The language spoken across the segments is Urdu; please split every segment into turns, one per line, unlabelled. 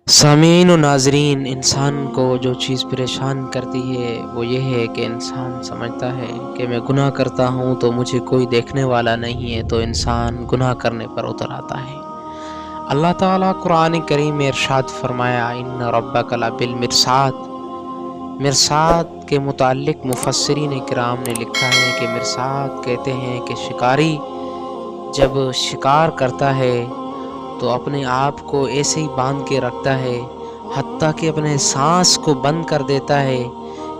سامعین و ناظرین، انسان کو جو چیز پریشان کرتی ہے وہ یہ ہے کہ انسان سمجھتا ہے کہ میں گناہ کرتا ہوں تو مجھے کوئی دیکھنے والا نہیں ہے، تو انسان گناہ کرنے پر اتر آتا ہے۔ اللہ تعالیٰ قرآن کریم میں ارشاد فرمایا، ان ربک لبالمرصاد۔ مرصاد کے متعلق مفسرین کرام نے لکھا ہے کہ مرصاد کہتے ہیں کہ شکاری جب شکار کرتا ہے تو اپنے آپ کو ایسے ہی باندھ کے رکھتا ہے، حتیٰ کہ اپنے سانس کو بند کر دیتا ہے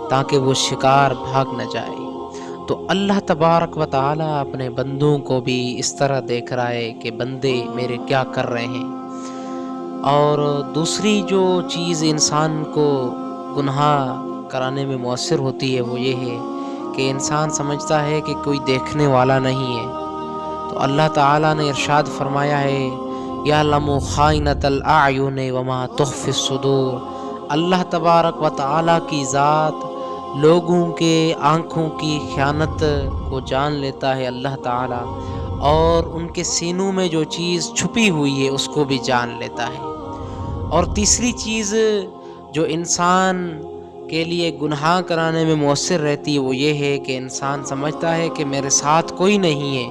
تاکہ وہ شکار بھاگ نہ جائے۔ تو اللہ تبارک و تعالی اپنے بندوں کو بھی اس طرح دیکھ رہا ہے کہ بندے میرے کیا کر رہے ہیں۔ اور دوسری جو چیز انسان کو گناہ کرانے میں مؤثر ہوتی ہے وہ یہ ہے کہ انسان سمجھتا ہے کہ کوئی دیکھنے والا نہیں ہے۔ تو اللہ تعالیٰ نے ارشاد فرمایا ہے، یعلم خائنۃ الاعین وما تخفی الصدور۔ اللہ تبارک و تعالیٰ کی ذات لوگوں کے آنکھوں کی خیانت کو جان لیتا ہے اللہ تعالیٰ، اور ان کے سینوں میں جو چیز چھپی ہوئی ہے اس کو بھی جان لیتا ہے۔ اور تیسری چیز جو انسان کے لیے گناہ کرانے میں مؤثر رہتی ہے وہ یہ ہے کہ انسان سمجھتا ہے کہ میرے ساتھ کوئی نہیں ہے۔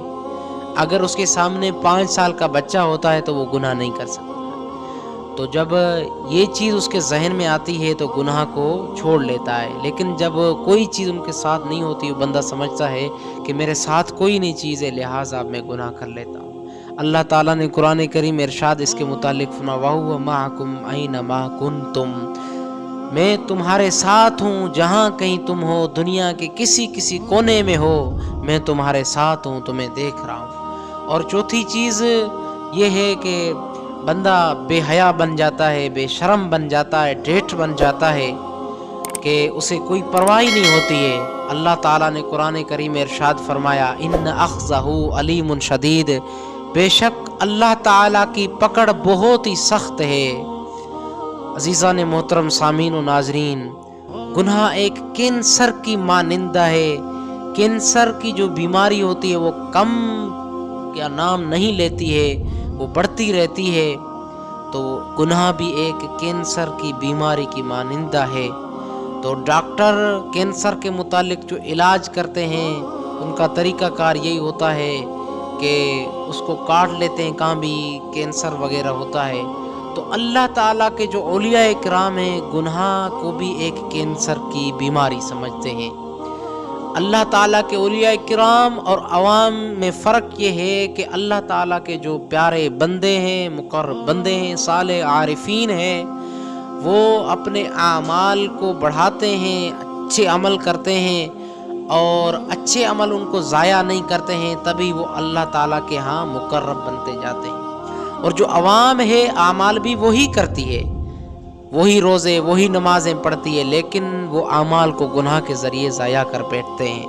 اگر اس کے سامنے 5 سال کا بچہ ہوتا ہے تو وہ گناہ نہیں کر سکتا۔ تو جب یہ چیز اس کے ذہن میں آتی ہے تو گناہ کو چھوڑ لیتا ہے، لیکن جب کوئی چیز ان کے ساتھ نہیں ہوتی، وہ بندہ سمجھتا ہے کہ میرے ساتھ کوئی نہیں چیز ہے، لہٰذا میں گناہ کر لیتا ہوں۔ اللہ تعالیٰ نے قرآن کریم میں ارشاد اس کے متعلق فرمایا، وَهُوَ مَعَكُمْ أَيْنَمَا كُنْتُمْ۔ میں تمہارے ساتھ ہوں جہاں کہیں تم ہو، دنیا کے کسی کونے میں ہو، میں تمہارے ساتھ ہوں، تمہیں دیکھ رہا ہوں۔ اور چوتھی چیز یہ ہے کہ بندہ بے حیا بن جاتا ہے، بے شرم بن جاتا ہے، ڈھیٹ بن جاتا ہے کہ اسے کوئی پرواہ نہیں ہوتی ہے۔ اللہ تعالیٰ نے قرآن کریم میں ارشاد فرمایا، ان اخذہ علیم شدید۔ بے شک اللہ تعالیٰ کی پکڑ بہت ہی سخت ہے۔ عزیزان محترم سامعین و ناظرین، گناہ ایک کینسر کی مانندہ ہے۔ کینسر کی جو بیماری ہوتی ہے وہ کم کیا نام نہیں لیتی ہے، وہ بڑھتی رہتی ہے۔ تو گناہ بھی ایک کینسر کی بیماری کی مانندہ ہے۔ تو ڈاکٹر کینسر کے متعلق جو علاج کرتے ہیں ان کا طریقہ کار یہی ہوتا ہے کہ اس کو کاٹ لیتے ہیں، کہاں بھی کینسر وغیرہ ہوتا ہے۔ تو اللہ تعالیٰ کے جو اولیاء کرام ہیں گناہ کو بھی ایک کینسر کی بیماری سمجھتے ہیں۔ اللہ تعالیٰ کے اولیاء کرام اور عوام میں فرق یہ ہے کہ اللہ تعالیٰ کے جو پیارے بندے ہیں، مقرب بندے ہیں، صالح عارفین ہیں، وہ اپنے اعمال کو بڑھاتے ہیں، اچھے عمل کرتے ہیں، اور اچھے عمل ان کو ضائع نہیں کرتے ہیں، تبھی وہ اللہ تعالیٰ کے ہاں مقرب بنتے جاتے ہیں۔ اور جو عوام ہے اعمال بھی وہی کرتی ہے، وہی روزے وہی نمازیں پڑھتی ہے، لیکن وہ اعمال کو گناہ کے ذریعے ضائع کر بیٹھتے ہیں۔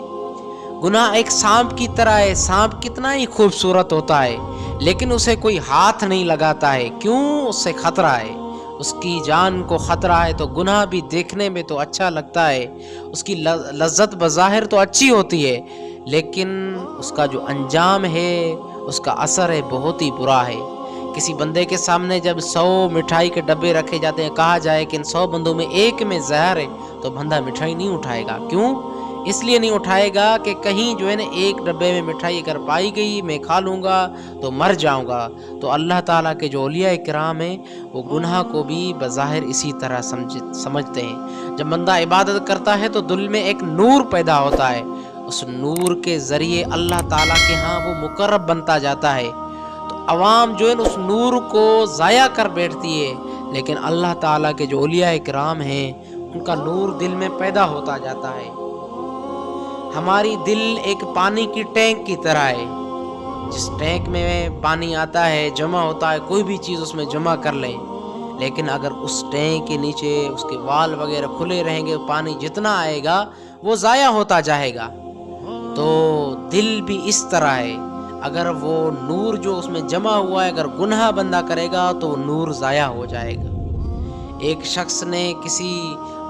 گناہ ایک سانپ کی طرح ہے۔ سانپ کتنا ہی خوبصورت ہوتا ہے لیکن اسے کوئی ہاتھ نہیں لگاتا ہے، کیوں؟ اس سے خطرہ ہے، اس کی جان کو خطرہ ہے۔ تو گناہ بھی دیکھنے میں تو اچھا لگتا ہے، اس کی لذت بظاہر تو اچھی ہوتی ہے، لیکن اس کا جو انجام ہے، اس کا اثر ہے بہت ہی برا ہے۔ کسی بندے کے سامنے جب 100 مٹھائی کے ڈبے رکھے جاتے ہیں، کہا جائے کہ ان 100 بندوں میں ایک میں زہر ہے، تو بندہ مٹھائی نہیں اٹھائے گا۔ کیوں؟ اس لیے نہیں اٹھائے گا کہ کہیں جو ہے نا ایک ڈبے میں مٹھائی اگر پائی گئی میں کھا لوں گا تو مر جاؤں گا۔ تو اللہ تعالیٰ کے جو اولیاء کرام ہیں وہ گناہ کو بھی بظاہر اسی طرح سمجھتے ہیں۔ جب بندہ عبادت کرتا ہے تو دل میں ایک نور پیدا ہوتا ہے، اس نور کے ذریعے اللہ تعالیٰ کے ہاں وہ مقرب بنتا جاتا ہے۔ تو عوام جو ہے اس نور کو ضائع کر بیٹھتی ہے، لیکن اللہ تعالیٰ کے جو اولیاء کرام ہیں ان کا نور دل میں پیدا ہوتا جاتا ہے۔ ہماری دل ایک پانی کی ٹینک کی طرح ہے، جس ٹینک میں پانی آتا ہے، جمع ہوتا ہے، کوئی بھی چیز اس میں جمع کر لیں، لیکن اگر اس ٹینک کے نیچے اس کے وال وغیرہ کھلے رہیں گے، پانی جتنا آئے گا وہ ضائع ہوتا جائے گا۔ تو دل بھی اس طرح ہے، اگر وہ نور جو اس میں جمع ہوا ہے اگر گناہ بندہ کرے گا تو نور ضائع ہو جائے گا۔ ایک شخص نے کسی